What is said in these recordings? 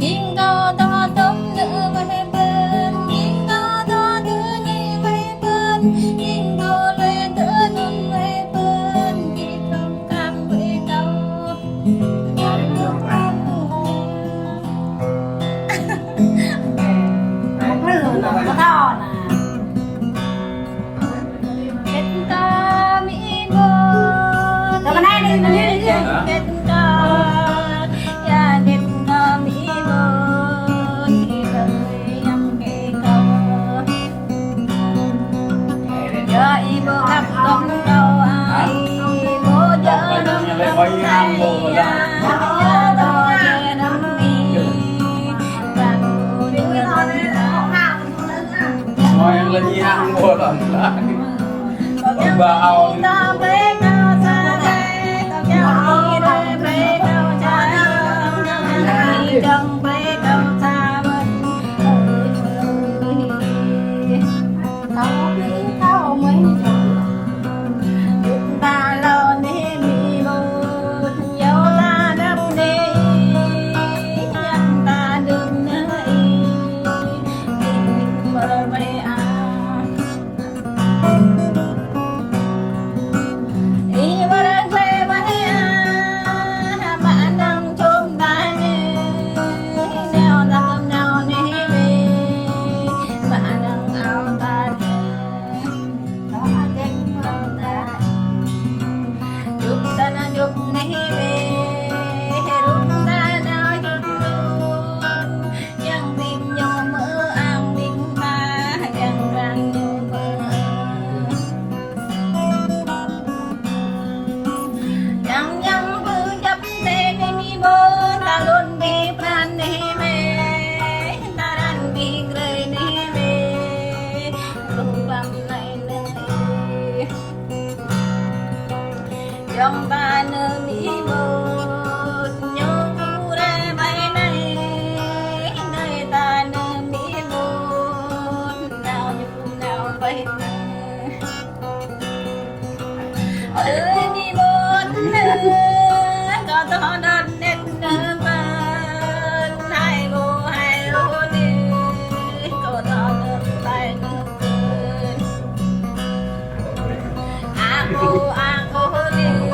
nhìn cao to tôm nữ bay bên nhìn cao to thứ nhị bay bên nhìn cao lên thứ nun bay bên khi không cam với đâu một lửa nó có to nè kết ca mỹ bồ đâu cái này đi kết ca ya kết ca mỹ bồ thì lời nhắm kề câu giờ y bồ gặp công câu ai bồ giờ nông nông ai ya đó giờ nông mi vàng bồ đưa ngồi lên gì ăn mua lần lại vào ta bé cao xa đây ta cao đi đây bé cao cha đi trong bé cao xa bên tao biết tao mấy chúng ta lo đi bị buồn dẫu ta đắm đi nhân ta đừng nơi mình mơ mây à trong ta nơi mỹ một nhớ cu ra bay này nơi ta nơi mỹ một nào nhung nào bay ơi mỹ một có to đắt đến nơi bên hai vô hai lô đi có to nước tay nước aku đi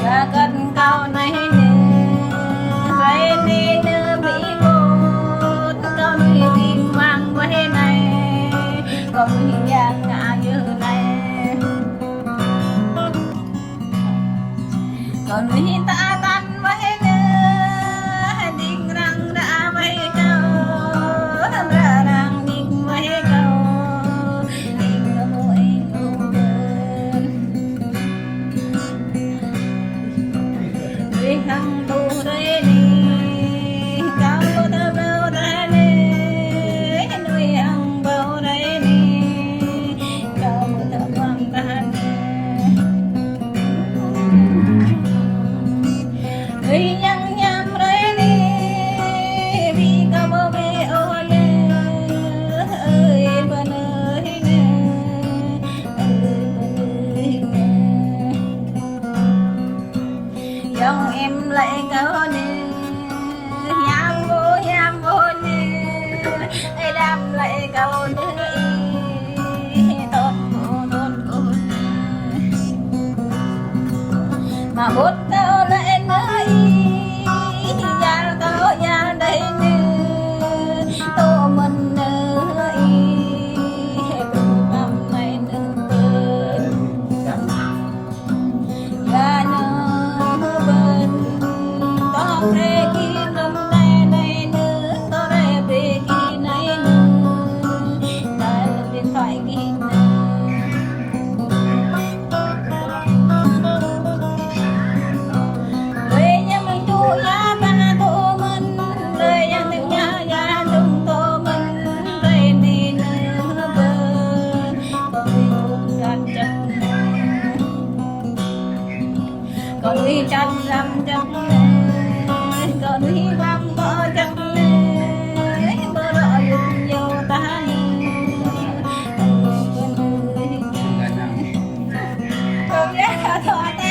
ra gần cao này vậy đi đưa bị một cao núi tìm mang quê này có núi giang ngã như này có núi ta tan quê nữa đinh răng đã mấy cao ra đang đinh quê cao đinh có mũi ngủ hằng tu đây đi cao ta bao đây đi nuôi hằng bao đây đi cao ta mang ta nuôi nhang nhang đây đi vì cao bao bê ô lê ơi bên ơi nè ơi bên ơi nè dòng em lại cao nè nham vô nè ai đam lại cao nè tốt cô mà hút cao lại nơi nhà cao nhà đây nè to ate.